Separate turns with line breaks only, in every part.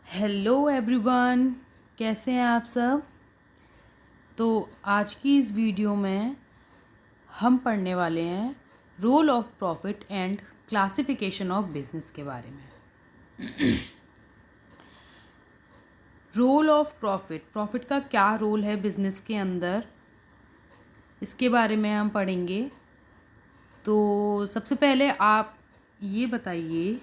Hello everyone, कैसे हैं आप सब। तो आज की इस वीडियो में हम पढ़ने वाले हैं role of profit and classification of business के बारे में। रोल ऑफ प्रॉफिट का क्या रोल है बिजनेस के अंदर, इसके बारे में हम पढ़ेंगे। तो सबसे पहले आप ये बताइए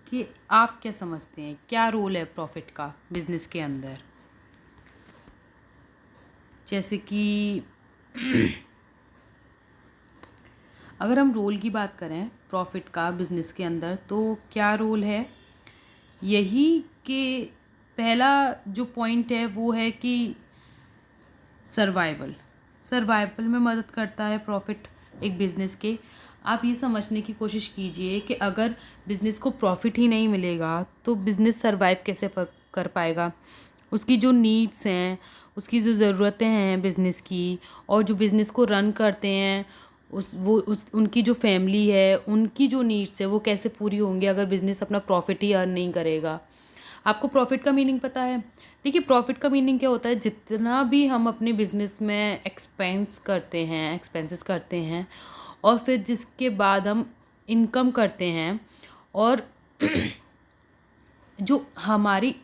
कि आप क्या समझते हैं, क्या रोल है प्रॉफिट का बिजनेस के अंदर। जैसे कि अगर हम रोल की बात करें प्रॉफिट का बिजनेस के अंदर, तो क्या रोल है, यही कि पहला जो पॉइंट है वो है कि सर्वाइवल में मदद करता है प्रॉफिट एक बिज़नेस के। आप ये समझने की कोशिश कीजिए कि अगर बिज़नेस को प्रॉफिट ही नहीं मिलेगा तो बिज़नेस सर्वाइव कैसे कर पाएगा। उसकी जो नीड्स हैं, उसकी जो ज़रूरतें हैं बिज़नेस की, और जो बिज़नेस को रन करते हैं उनकी जो फैमिली है, उनकी जो नीड्स है वो कैसे पूरी होंगी अगर बिज़नेस अपना प्रॉफिट ही अर्न नहीं करेगा। आपको प्रॉफिट का मीनिंग पता है? देखिए, प्रॉफिट का मीनिंग क्या होता है, जितना भी हम अपने बिज़नेस में एक्सपेंसेस करते हैं और फिर जिसके बाद हम इनकम करते हैं, और जो हमारी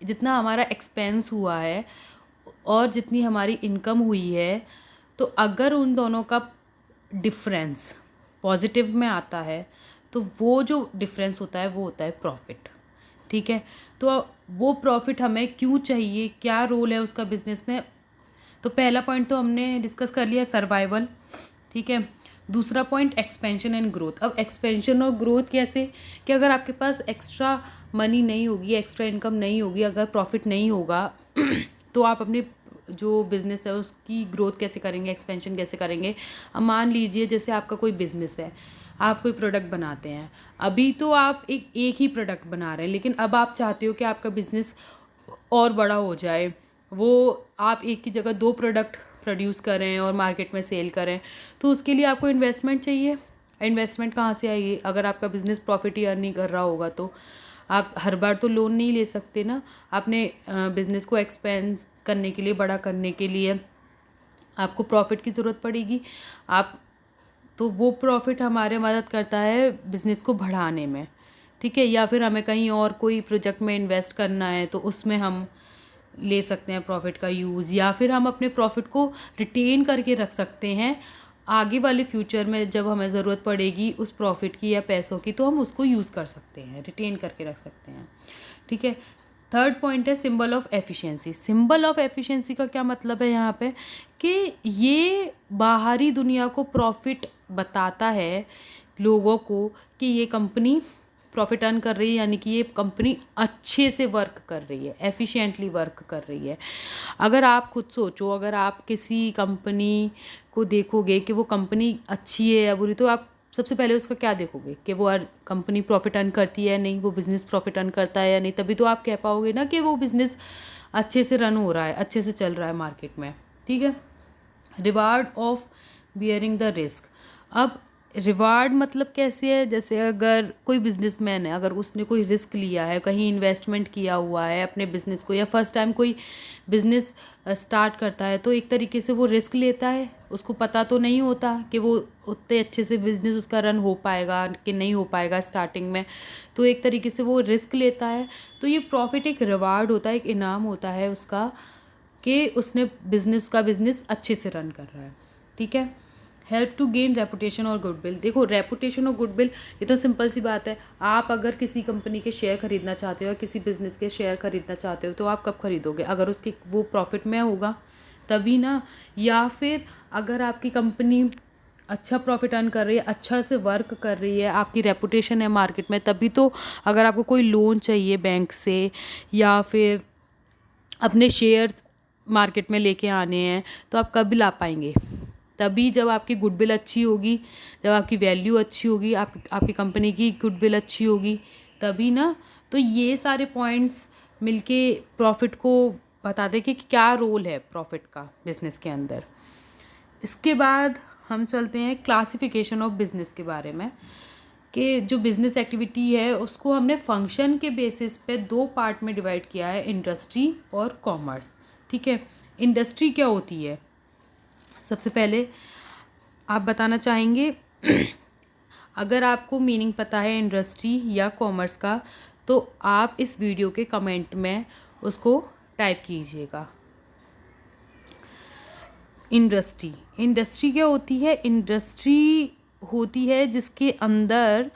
जितना हमारा एक्सपेंस हुआ है और जितनी हमारी इनकम हुई है, तो अगर उन दोनों का डिफरेंस पॉजिटिव में आता है तो वो जो डिफरेंस होता है वो होता है प्रॉफिट। ठीक है, तो वो प्रॉफिट हमें क्यों चाहिए, क्या रोल है उसका बिजनेस में। तो पहला पॉइंट तो हमने डिस्कस कर लिया, सर्वाइवल। ठीक है, दूसरा पॉइंट एक्सपेंशन एंड ग्रोथ। अब एक्सपेंशन और ग्रोथ कैसे, कि अगर आपके पास एक्स्ट्रा मनी नहीं होगी, एक्स्ट्रा इनकम नहीं होगी, अगर प्रॉफिट नहीं होगा तो आप अपने जो बिज़नेस है उसकी ग्रोथ कैसे करेंगे, एक्सपेंशन कैसे करेंगे। अब मान लीजिए जैसे आपका कोई बिज़नेस है, आप कोई प्रोडक्ट बनाते हैं। अभी तो आप एक ही प्रोडक्ट बना रहे हैं, लेकिन अब आप चाहते हो कि आपका बिज़नेस और बड़ा हो जाए, वो आप एक की जगह 2 प्रोडक्ट प्रोड्यूस करें और मार्केट में सेल करें। तो उसके लिए आपको इन्वेस्टमेंट चाहिए। इन्वेस्टमेंट कहाँ से आएगी अगर आपका बिज़नेस प्रॉफिट ही अर्न नहीं कर रहा होगा। तो आप हर बार तो लोन नहीं ले सकते ना, अपने बिज़नेस को एक्सपेंड करने के लिए, बड़ा करने के लिए आपको प्रॉफिट की ज़रूरत पड़ेगी। आप तो वो प्रॉफिट हमारे मदद करता है बिज़नेस को बढ़ाने में। ठीक है, या फिर हमें कहीं और कोई प्रोजेक्ट में इन्वेस्ट करना है तो उसमें हम ले सकते हैं प्रॉफिट का यूज़, या फिर हम अपने प्रॉफिट को रिटेन करके रख सकते हैं। आगे वाले फ्यूचर में जब हमें ज़रूरत पड़ेगी उस प्रॉफिट की या पैसों की, तो हम उसको यूज़ कर सकते हैं, रिटेन करके रख सकते हैं। ठीक है, थर्ड पॉइंट है symbol of efficiency. Symbol of efficiency का क्या मतलब है यहाँ पे, कि ये बाहरी दुनिया को प्रॉफिट बताता है लोगों को कि ये कंपनी प्रॉफिट अर्न कर रही है, यानी कि ये कंपनी अच्छे से वर्क कर रही है, एफिशिएंटली वर्क कर रही है। अगर आप खुद सोचो, अगर आप किसी कंपनी को देखोगे कि वो कंपनी अच्छी है या बुरी, तो आप सबसे पहले उसका क्या देखोगे कि वो कंपनी प्रॉफिट अर्न करती है या नहीं, वो बिज़नेस प्रॉफिट अर्न करता है या नहीं। तभी तो आप कह पाओगे ना कि वो बिज़नेस अच्छे से रन हो रहा है, अच्छे से चल रहा है मार्केट में। ठीक है, reward of bearing the risk. अब रिवार्ड मतलब कैसे है, जैसे अगर कोई बिजनेसमैन है, अगर उसने कोई रिस्क लिया है, कहीं इन्वेस्टमेंट किया हुआ है अपने बिज़नेस को, या फर्स्ट टाइम कोई बिज़नेस स्टार्ट करता है, तो एक तरीके से वो रिस्क लेता है। उसको पता तो नहीं होता कि वो उतने अच्छे से बिज़नेस उसका रन हो पाएगा कि नहीं हो पाएगा स्टार्टिंग में, तो एक तरीके से वो रिस्क लेता है। तो ये प्रॉफिट एक रिवार्ड होता है, एक इनाम होता है उसका, कि उसने बिज़नेस अच्छे से रन कर रहा है। ठीक है, हेल्प टू गेन रेपुटेशन और गुडविल। देखो, रेपुटेशन और गुडविल ये तो सिंपल सी बात है। आप अगर किसी कंपनी के शेयर खरीदना चाहते हो या किसी बिज़नेस के शेयर खरीदना चाहते हो, तो आप कब खरीदोगे, अगर उसकी वो प्रॉफिट में होगा तभी ना। या फिर अगर आपकी कंपनी अच्छा प्रॉफिट अर्न कर रही है, अच्छा से वर्क कर रही है, आपकी रेपुटेशन है मार्केट में, तभी तो। अगर आपको कोई लोन चाहिए बैंक से, या फिर अपने शेयर मार्केट में लेके आने हैं, तो आप कब ला पाएंगे, तभी जब आपकी गुडविल अच्छी होगी, जब आपकी वैल्यू अच्छी होगी, आपकी कंपनी की गुडविल अच्छी होगी, तभी ना। तो ये सारे पॉइंट्स मिलके प्रॉफिट को बता दें कि क्या रोल है प्रॉफिट का बिजनेस के अंदर। इसके बाद हम चलते हैं क्लासिफिकेशन ऑफ बिजनेस के बारे में। कि जो बिज़नेस एक्टिविटी है उसको हमने फंक्शन के बेसिस पे दो पार्ट में डिवाइड किया है, इंडस्ट्री और कॉमर्स। ठीक है, इंडस्ट्री क्या होती है? सबसे पहले आप बताना चाहेंगे अगर आपको मीनिंग पता है इंडस्ट्री या कॉमर्स का तो आप इस वीडियो के कमेंट में उसको टाइप कीजिएगा। इंडस्ट्री क्या होती है? इंडस्ट्री होती है जिसके अंदर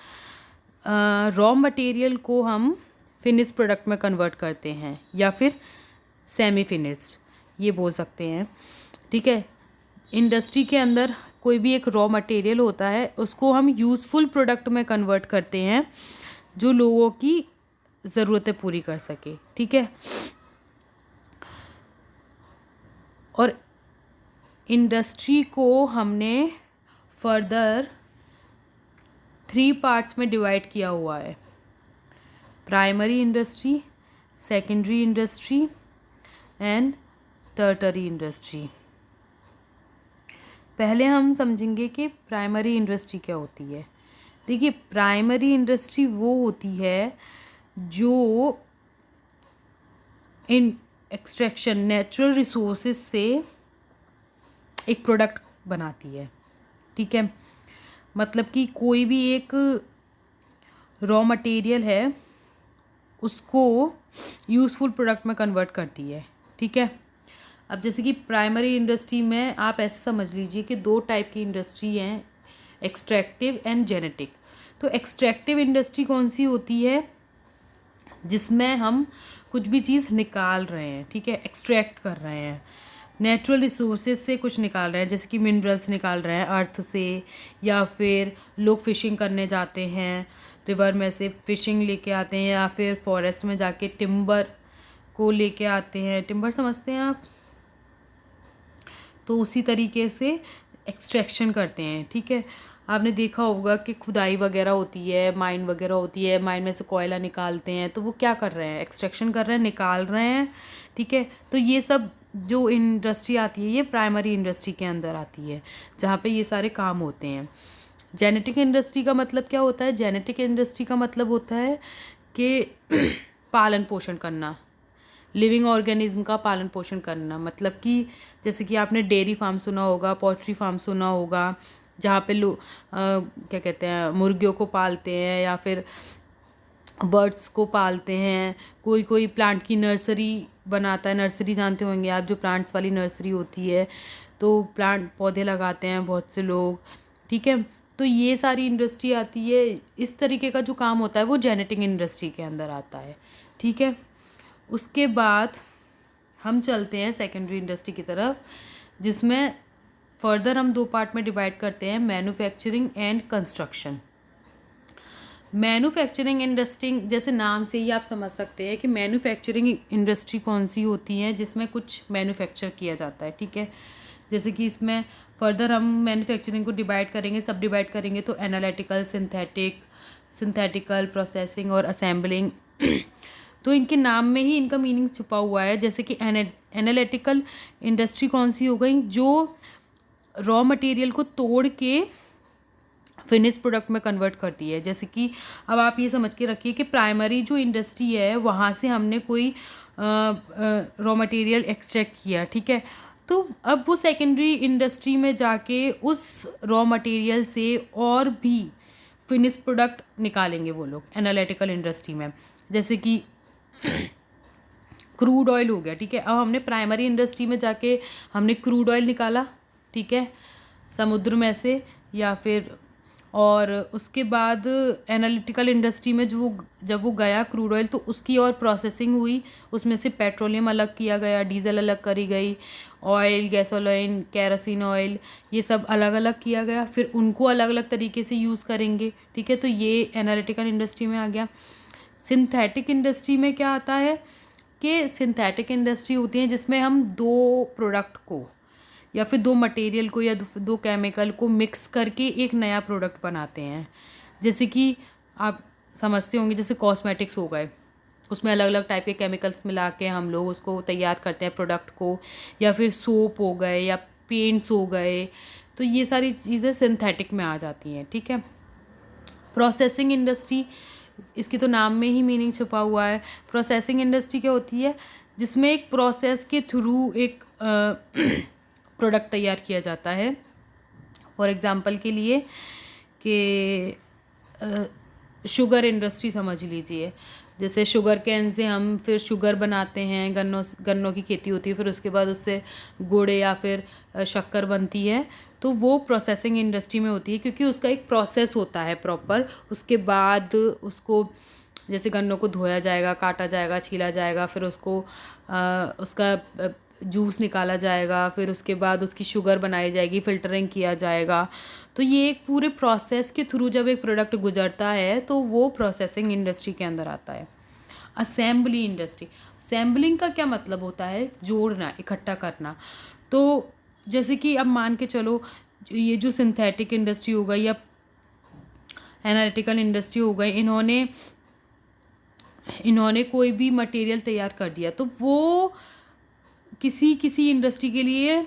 रॉ मटेरियल को हम फिनिश प्रोडक्ट में कन्वर्ट करते हैं या फिर सेमी फिनिश्ड ये बोल सकते हैं। ठीक है, इंडस्ट्री के अंदर कोई भी एक रॉ मटेरियल होता है उसको हम यूज़फुल प्रोडक्ट में कन्वर्ट करते हैं जो लोगों की ज़रूरतें पूरी कर सके। ठीक है, और इंडस्ट्री को हमने फर्दर 3 पार्ट्स में डिवाइड किया हुआ है, primary industry, secondary industry and tertiary industry. पहले हम समझेंगे कि प्राइमरी इंडस्ट्री क्या होती है। देखिए, प्राइमरी इंडस्ट्री वो होती है जो इन एक्सट्रैक्शन नेचुरल रिसोर्सेज से एक प्रोडक्ट बनाती है। ठीक है, मतलब कि कोई भी एक रॉ मटेरियल है उसको यूज़फुल प्रोडक्ट में कन्वर्ट करती है। ठीक है, अब जैसे कि प्राइमरी इंडस्ट्री में आप ऐसे समझ लीजिए कि 2 टाइप की इंडस्ट्री हैं, एक्सट्रैक्टिव एंड जेनेटिक। तो एक्सट्रैक्टिव इंडस्ट्री कौन सी होती है? जिसमें हम कुछ भी चीज़ निकाल रहे हैं। ठीक है, एक्सट्रैक्ट कर रहे हैं, नेचुरल रिसोर्सेज से कुछ निकाल रहे हैं, जैसे कि मिनरल्स निकाल रहे हैं अर्थ से, या फिर लोग फिशिंग करने जाते हैं रिवर में से फिशिंग लेके आते हैं, या फिर फॉरेस्ट में जाके टिम्बर को लेके आते हैं। टिम्बर समझते हैं आप? तो उसी तरीके से एक्सट्रैक्शन करते हैं। ठीक है, आपने देखा होगा कि खुदाई वगैरह होती है, माइन वगैरह होती है, माइन में से कोयला निकालते हैं, तो वो क्या कर रहे हैं? एक्सट्रैक्शन कर रहे हैं, निकाल रहे हैं। ठीक है, तो ये सब जो इंडस्ट्री आती है ये प्राइमरी इंडस्ट्री के अंदर आती है, जहाँ पे ये सारे काम होते हैं। जेनेटिक इंडस्ट्री का मतलब क्या होता है? जेनेटिक इंडस्ट्री का मतलब होता है कि पालन पोषण करना, लिविंग ऑर्गेनिज्म का पालन पोषण करना। मतलब कि जैसे कि आपने डेयरी फार्म सुना होगा, पोल्ट्री फार्म सुना होगा, जहाँ पे लोग क्या कहते हैं, मुर्गियों को पालते हैं या फिर बर्ड्स को पालते हैं। कोई कोई प्लांट की नर्सरी बनाता है, नर्सरी जानते होंगे आप, जो प्लांट्स वाली नर्सरी होती है, तो प्लांट पौधे लगाते हैं बहुत से लोग। ठीक है, तो ये सारी इंडस्ट्री आती है। इस तरीके का जो काम होता है वो जेनेटिक इंडस्ट्री के अंदर आता है। ठीक है, उसके बाद हम चलते हैं सेकेंडरी इंडस्ट्री की तरफ, जिसमें फर्दर हम 2 पार्ट में डिवाइड करते हैं, manufacturing and construction. Manufacturing industry, जैसे नाम से ही आप समझ सकते हैं कि मैन्युफैक्चरिंग इंडस्ट्री कौन सी होती है, जिसमें कुछ मैन्युफैक्चर किया जाता है। ठीक है, जैसे कि इसमें फर्दर हम मैन्युफैक्चरिंग को डिवाइड करेंगे, सब डिवाइड करेंगे, तो एनालिटिकल, सिंथेटिकल, प्रोसेसिंग और असेंबलिंग। तो इनके नाम में ही इनका मीनिंग छुपा हुआ है। जैसे कि एनालिटिकल इंडस्ट्री कौन सी हो गई? जो रॉ मटेरियल को तोड़ के फिनिश प्रोडक्ट में कन्वर्ट करती है। जैसे कि अब आप ये समझ के रखिए कि प्राइमरी जो इंडस्ट्री है वहाँ से हमने कोई रॉ मटेरियल एक्सट्रैक्ट किया। ठीक है, तो अब वो सेकेंडरी इंडस्ट्री में जाके उस रॉ मटेरियल से और भी फिनिश प्रोडक्ट निकालेंगे वो लोग एनालिटिकल इंडस्ट्री में। जैसे कि क्रूड ऑयल हो गया। ठीक है, अब हमने प्राइमरी इंडस्ट्री में जाके हमने क्रूड ऑयल निकाला। ठीक है, समुद्र में से या फिर, और उसके बाद एनालिटिकल इंडस्ट्री में जब वो गया क्रूड ऑयल, तो उसकी और प्रोसेसिंग हुई, उसमें से पेट्रोलियम अलग किया गया, डीजल अलग करी गई, ऑयल, गैसोलीन, केरोसिन ऑयल, ये सब अलग अलग किया गया, फिर उनको अलग अलग तरीके से यूज़ करेंगे। ठीक है, तो ये एनालिटिकल इंडस्ट्री में आ गया। सिंथेटिक इंडस्ट्री में क्या आता है कि सिंथेटिक इंडस्ट्री होती है जिसमें हम 2 प्रोडक्ट को या फिर 2 मटेरियल को या 2 केमिकल को मिक्स करके एक नया प्रोडक्ट बनाते हैं। जैसे कि आप समझते होंगे, जैसे कॉस्मेटिक्स हो गए, उसमें अलग अलग टाइप के केमिकल्स मिला के हम लोग उसको तैयार करते हैं प्रोडक्ट को, या फिर सोप हो गए या पेंट्स हो गए, तो ये सारी चीज़ें सिंथेटिक में आ जाती हैं। ठीक है, प्रोसेसिंग इंडस्ट्री, इसकी तो नाम में ही मीनिंग छुपा हुआ है। प्रोसेसिंग इंडस्ट्री क्या होती है, जिसमें एक प्रोसेस के थ्रू एक प्रोडक्ट तैयार किया जाता है। फॉर एग्ज़ाम्पल के लिए कि शुगर इंडस्ट्री समझ लीजिए, जैसे शुगर कैन से हम फिर शुगर बनाते हैं, गन्नों की खेती होती है, फिर उसके बाद उससे गुड़ या फिर शक्कर बनती है, तो वो प्रोसेसिंग इंडस्ट्री में होती है, क्योंकि उसका एक प्रोसेस होता है प्रॉपर। उसके बाद उसको जैसे गन्नों को धोया जाएगा, काटा जाएगा, छीला जाएगा, फिर उसको उसका जूस निकाला जाएगा, फिर उसके बाद उसकी शुगर बनाई जाएगी, फ़िल्टरिंग किया जाएगा। तो ये एक पूरे प्रोसेस के थ्रू जब एक प्रोडक्ट गुजरता है तो वो प्रोसेसिंग इंडस्ट्री के अंदर आता है। असेंबली इंडस्ट्री, असेंबलिंग का क्या मतलब होता है, जोड़ना, इकट्ठा करना। तो जैसे कि अब मान के चलो ये जो सिंथेटिक इंडस्ट्री हो गई या एनालिटिकल इंडस्ट्री हो गई, इन्होंने कोई भी मटेरियल तैयार कर दिया, तो वो किसी इंडस्ट्री के लिए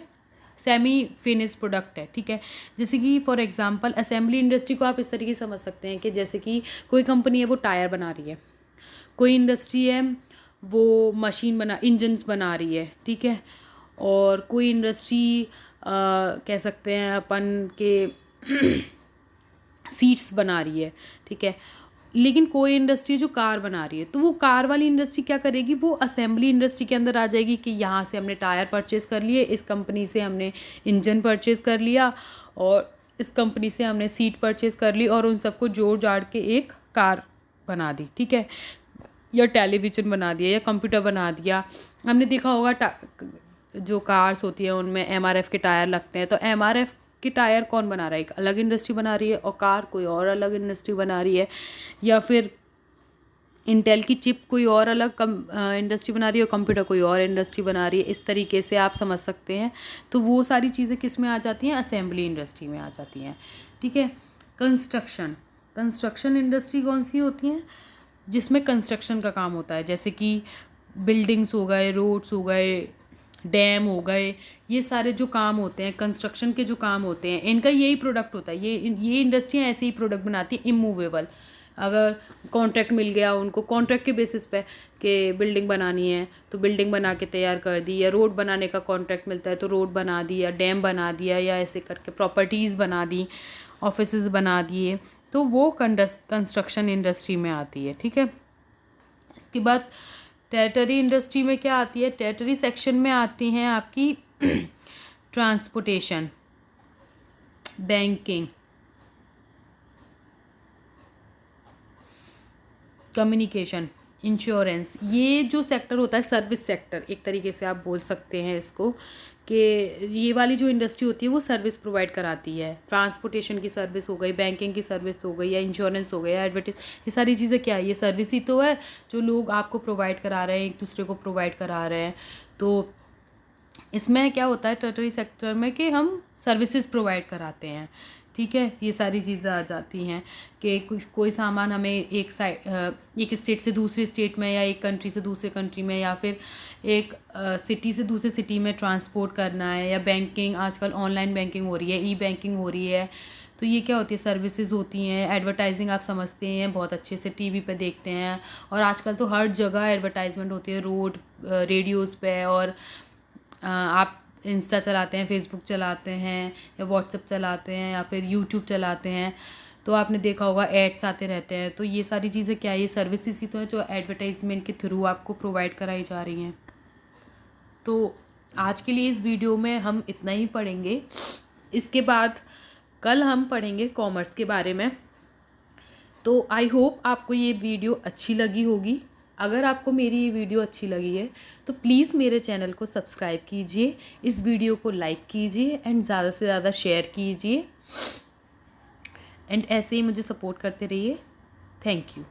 सेमी फिनिश्ड प्रोडक्ट है, ठीक है। जैसे कि फॉर एग्जांपल असेंबली इंडस्ट्री को आप इस तरीके से समझ सकते हैं कि जैसे कि कोई कंपनी है वो टायर बना रही है, कोई इंडस्ट्री है वो इंजन्स बना रही है, ठीक है, और कोई इंडस्ट्री कह सकते हैं अपन के सीट्स बना रही है, ठीक है। लेकिन कोई इंडस्ट्री जो कार बना रही है, तो वो कार वाली इंडस्ट्री क्या करेगी, वो असेंबली इंडस्ट्री के अंदर आ जाएगी कि यहाँ से हमने टायर परचेज़ कर लिए, इस कंपनी से हमने इंजन परचेज़ कर लिया, और इस कंपनी से हमने सीट परचेज़ कर ली, और उन सबको जोड़ जाड़ के एक कार बना दी, ठीक है, या टेलीविज़न बना दिया, या कंप्यूटर बना दिया। हमने देखा होगा जो कार्स होती है उनमें MRF के टायर लगते हैं, तो MRF कि टायर कौन बना रहा है, एक अलग इंडस्ट्री बना रही है, और कार कोई और अलग इंडस्ट्री बना रही है, या फिर इंटेल की चिप कोई और अलग इंडस्ट्री बना रही है, और कंप्यूटर कोई और इंडस्ट्री बना रही है। इस तरीके से आप समझ सकते हैं। तो वो सारी चीज़ें किस में आ जाती हैं, असेंबली इंडस्ट्री में आ जाती हैं, ठीक है। कंस्ट्रक्शन इंडस्ट्री कौन सी होती हैं, जिसमें कंस्ट्रक्शन का काम होता है, जैसे कि बिल्डिंग्स हो गए, रोड्स हो गए, डैम हो गए, ये सारे जो काम होते हैं, कंस्ट्रक्शन के जो काम होते हैं, इनका यही प्रोडक्ट होता है। ये इंडस्ट्रियाँ ऐसे ही प्रोडक्ट बनाती हैं, इमूवेबल। अगर कॉन्ट्रैक्ट मिल गया उनको, कॉन्ट्रैक्ट के बेसिस पे कि बिल्डिंग बनानी है तो बिल्डिंग बना के तैयार कर दी, या रोड बनाने का कॉन्ट्रैक्ट मिलता है तो रोड बना दी, या डैम बना दिया, या ऐसे करके प्रॉपर्टीज़ बना दी, ऑफिसेज बना दिए, तो वो कंस्ट्रक्शन इंडस्ट्री में आती है, ठीक है। इसके बाद टेरिटरी इंडस्ट्री में क्या आती है, टेरिटरी सेक्शन में आती हैं आपकी ट्रांसपोर्टेशन, बैंकिंग, कम्युनिकेशन, इंश्योरेंस। ये जो सेक्टर होता है सर्विस सेक्टर, एक तरीके से आप बोल सकते हैं इसको, कि ये वाली जो इंडस्ट्री होती है वो सर्विस प्रोवाइड कराती है। ट्रांसपोर्टेशन की सर्विस हो गई, बैंकिंग की सर्विस हो गई, या इंश्योरेंस हो गया, एडवर्टाइज, ये सारी चीज़ें क्या है, ये सर्विस ही तो है जो लोग आपको प्रोवाइड करा रहे हैं, एक दूसरे को प्रोवाइड करा रहे हैं। तो इसमें क्या होता है टेरिटरी सेक्टर में कि हम सर्विसेज प्रोवाइड कराते हैं, ठीक है। ये सारी चीज़ें आ जाती हैं कि कोई सामान हमें एक स्टेट से दूसरी स्टेट में, या एक कंट्री से दूसरे कंट्री में, या फिर एक सिटी से दूसरे सिटी में ट्रांसपोर्ट करना है, या बैंकिंग, आजकल ऑनलाइन बैंकिंग हो रही है, ई बैंकिंग हो रही है, तो ये क्या होती है, सर्विसेज होती हैं। एडवर्टाइजिंग आप समझते हैं, बहुत अच्छे से टीवी पे देखते हैं, और आजकल तो हर जगह एडवर्टाइजमेंट होती है, रोड, रेडियोज़ पे, और आप इंस्टा चलाते हैं, फेसबुक चलाते हैं, या व्हाट्सएप चलाते हैं, या फिर यूट्यूब चलाते हैं, तो आपने देखा होगा एड्स आते रहते हैं। तो ये सारी चीज़ें क्या है, ये सर्विसेज ही तो है जो एडवर्टाइजमेंट के थ्रू आपको प्रोवाइड कराई जा रही हैं। तो आज के लिए इस वीडियो में हम इतना ही पढ़ेंगे। इसके बाद कल हम पढ़ेंगे कॉमर्स के बारे में। तो आई होप आपको ये वीडियो अच्छी लगी होगी। अगर आपको मेरी ये वीडियो अच्छी लगी है तो प्लीज़ मेरे चैनल को सब्सक्राइब कीजिए, इस वीडियो को लाइक कीजिए, एंड ज़्यादा से ज़्यादा शेयर कीजिए, एंड ऐसे ही मुझे सपोर्ट करते रहिए। Thank you.